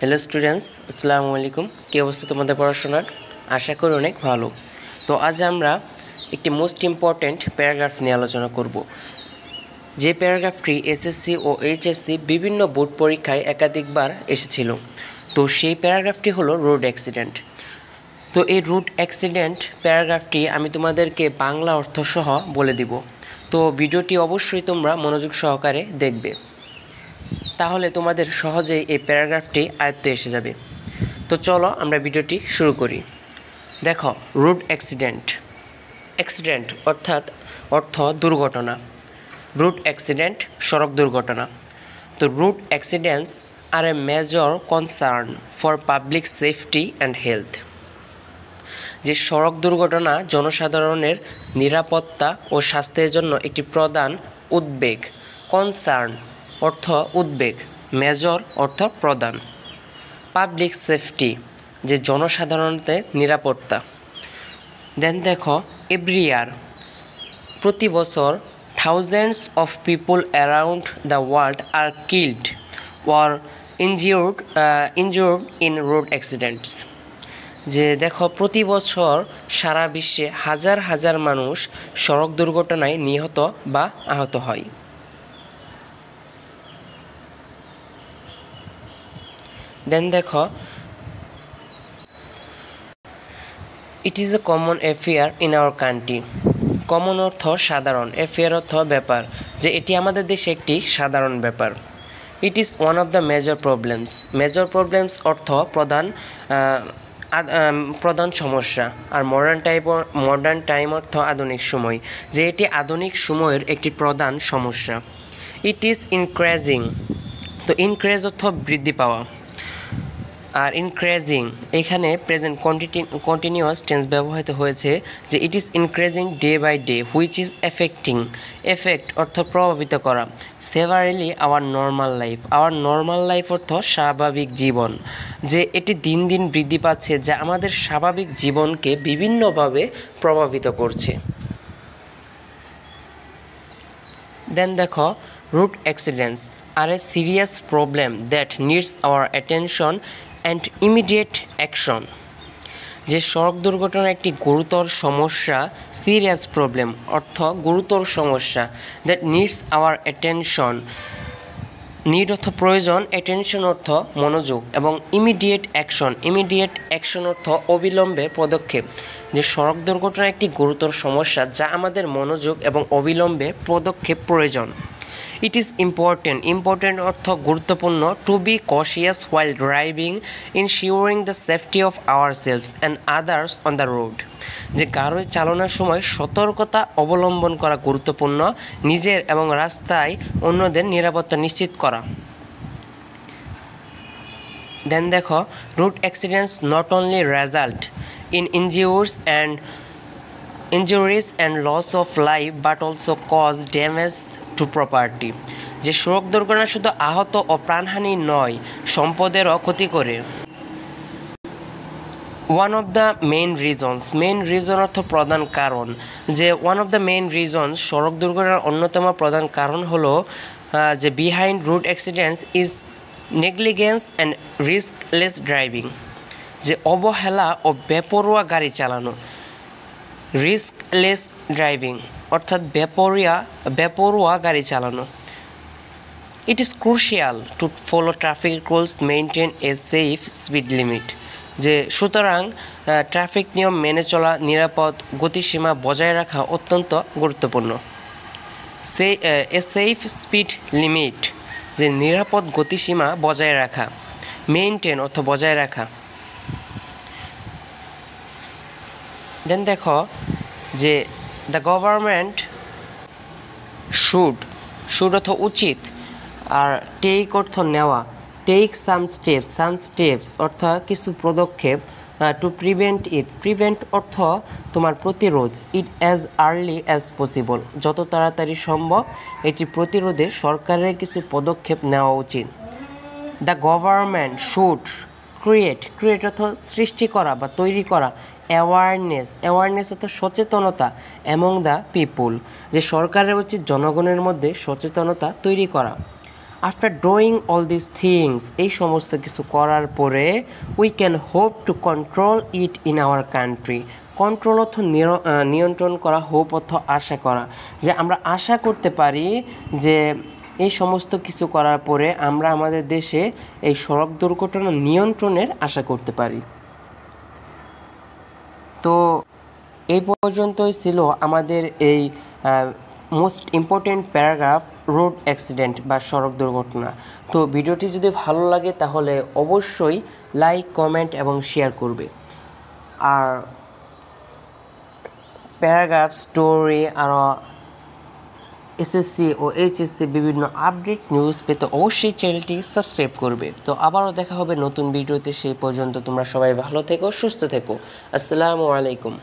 Hello students, আসসালামু আলাইকুম। কী অবস্থা তোমাদের পড়াশোনার? আশা করি অনেক ভালো। তো আজ আমরা একটি মোস্ট ইম্পর্ট্যান্ট প্যারাগ্রাফ নিয়ে আলোচনা করব, যে প্যারাগ্রাফটি এসএসসি ও এইচএসসি বিভিন্ন বোর্ড পরীক্ষায় একাধিকবার এসেছিল। তো সেই প্যারাগ্রাফটি হলো রোড অ্যাক্সিডেন্ট। তো এই রোড অ্যাক্সিডেন্ট প্যারাগ্রাফটি আমি তোমাদেরকে বাংলা অর্থসহ বলে দিব। তো ভিডিওটি অবশ্যই তোমরা মনোযোগ সহকারে দেখবে, তাহলে তোমাদের সহজেই এই প্যারাগ্রাফটি আয়ত্তে এসে যাবে। তো চলো আমরা ভিডিওটি শুরু করি। দেখো, রোড অ্যাক্সিডেন্ট। অ্যাক্সিডেন্ট অর্থ দুর্ঘটনা। রোড অ্যাক্সিডেন্ট সড়ক দুর্ঘটনা। তো road accidents are a major concern for public safety and health. যে সড়ক দুর্ঘটনা জনসাধারণের নিরাপত্তা ও স্বাস্থ্যের জন্য একটি প্রধান উদ্বেগ। কনসার্ন অর্থ উদ্বেগ, মেজর অর্থ প্রধান। পাবলিক সেফটি যে জনসাধারণের নিরাপত্তা। দেন দেখো, এভরি ইয়ার প্রতি বছর thousands of people around the world R killed or injured in road accidents. যে দেখো, প্রতি বছর সারা বিশ্বে হাজার হাজার মানুষ সড়ক দুর্ঘটনায় নিহত বা আহত হয়। দেন দেখো, it is a common affair in our country. Common অর্থ সাধারণ, অ্যাফেয়ার অর্থ ব্যাপার, যে এটি আমাদের দেশে একটি সাধারণ ব্যাপার। It is one of the major problems. Major problems অর্থ প্রধান সমস্যা। আর মডার্ন টাইম অর্থ আধুনিক সময়, যে এটি আধুনিক সময়ের একটি প্রধান সমস্যা। It is increasing. তো ইনক্রিজ অর্থ বৃদ্ধি পাওয়া, আর ইনক্রিজিং এখানে প্রেজেন্ট কন্টিনিউয়াস টেন্স ব্যবহৃত হয়েছে, যে it is increasing day by day, which is affecting. Effect অর্থ প্রভাবিত করা। Severely our normal life. Our normal life অর্থ স্বাভাবিক জীবন, যে এটি দিন দিন বৃদ্ধি পাচ্ছে, যা আমাদের স্বাভাবিক জীবনকে বিভিন্নভাবে প্রভাবিত করছে। দেন দেখো, road accidents are a serious problem that needs our attention and immediate action. যে সড়ক দুর্ঘটনা একটি গুরুতর সমস্যা, সিরিয়াস প্রবলেম অর্থ গুরুতর সমস্যা, that needs our attention. Need অর্থ প্রয়োজন, অ্যাটেনশন অর্থ মনোযোগ, এবং ইমিডিয়েট অ্যাকশন। ইমিডিয়েট অ্যাকশন অর্থ অবিলম্বে পদক্ষেপ। যে সড়ক দুর্ঘটনা একটি গুরুতর সমস্যা, যা আমাদের মনোযোগ এবং অবিলম্বে পদক্ষেপ প্রয়োজন। It is important. ইম্পর্টেন্ট অর্থ গুরুত্বপূর্ণ। To be cautious while driving, ensuring the safety of ourselves and others on the road. যে গাড়ি চালানোর সময় সতর্কতা অবলম্বন করা গুরুত্বপূর্ণ, নিজের এবং রাস্তায় অন্যদের নিরাপত্তা নিশ্চিত করা। দেন দেখো, road accidents not only result in injuries and loss of life but also cause damage to property. যে সড়ক দুর্ঘটনা শুধু আহত ও প্রাণহানি নয়, সম্পদেরও ক্ষতি করে। One of the main reason অর্থ প্রধান কারণ। যে one of the main reasons, সড়ক দুর্ঘটনার অন্যতম প্রধান কারণ হলো যে behind road accidents is negligence and riskless driving. যে অবহেলা ও বেপরোয়া গাড়ি চালানো। রিস্কলেস ড্রাইভিং অর্থাৎ বেপরোয়া গাড়ি চালানো। It is crucial to follow traffic rules, maintain a safe speed limit. যে সুতরাং ট্রাফিক নিয়ম মেনে চলা, নিরাপদ গতিসীমা বজায় রাখা অত্যন্ত গুরুত্বপূর্ণ। এ সেফ স্পিড লিমিট, যে নিরাপদ গতিসীমা বজায় রাখা। মেনটেন অর্থ বজায় রাখা। দেন দেখো, যে দ্য গভর্নমেন্ট শুড অর্থ উচিত, আর টেক অর্থ নেওয়া। টেক সাম স্টেপস অর্থাৎ কিছু পদক্ষেপ। টু প্রিভেন্ট অর্থ তোমার প্রতিরোধ। It as early as possible, যত তাড়াতাড়ি সম্ভব এটি প্রতিরোধে সরকারের কিছু পদক্ষেপ নেওয়া উচিত। দ্য গভর্নমেন্ট শুড ক্রিয়েট অর্থ সৃষ্টি করা বা তৈরি করা। অ্যাওয়ারনেস অর্থ সচেতনতা অ্যামং দ্য পিপুল, যে সরকারের উচিত জনগণের মধ্যে সচেতনতা তৈরি করা। After doing all this things, এই সমস্ত কিছু করার পরে we can hope to control it in our country. Control অর্থ নিয়ন্ত্রণ করা, হোপ অর্থ আশা করা, যে আমরা আশা করতে পারি যে এই সমস্ত কিছু করার পরে আমরা আমাদের দেশে এই সড়ক দুর্ঘটনা নিয়ন্ত্রণের আশা করতে পারি। তো এই পর্যন্তই ছিল আমাদের এই most important paragraph, road accident বা সড়ক দুর্ঘটনা। তো ভিডিওটি যদি ভালো লাগে তাহলে অবশ্যই লাইক, কমেন্ট এবং শেয়ার করবে। আর প্যারাগ্রাফ, স্টোরি আর এসএসসি ও এইচএসসি বিভিন্ন আপডেট নিউজ পেতে অবশ্যই চ্যানেলটি সাবস্ক্রাইব করবে। তো আবারও দেখা হবে নতুন ভিডিওতে, সেই পর্যন্ত তোমরা সবাই ভালো থেকো, সুস্থ থেকো। আসসালামু আলাইকুম।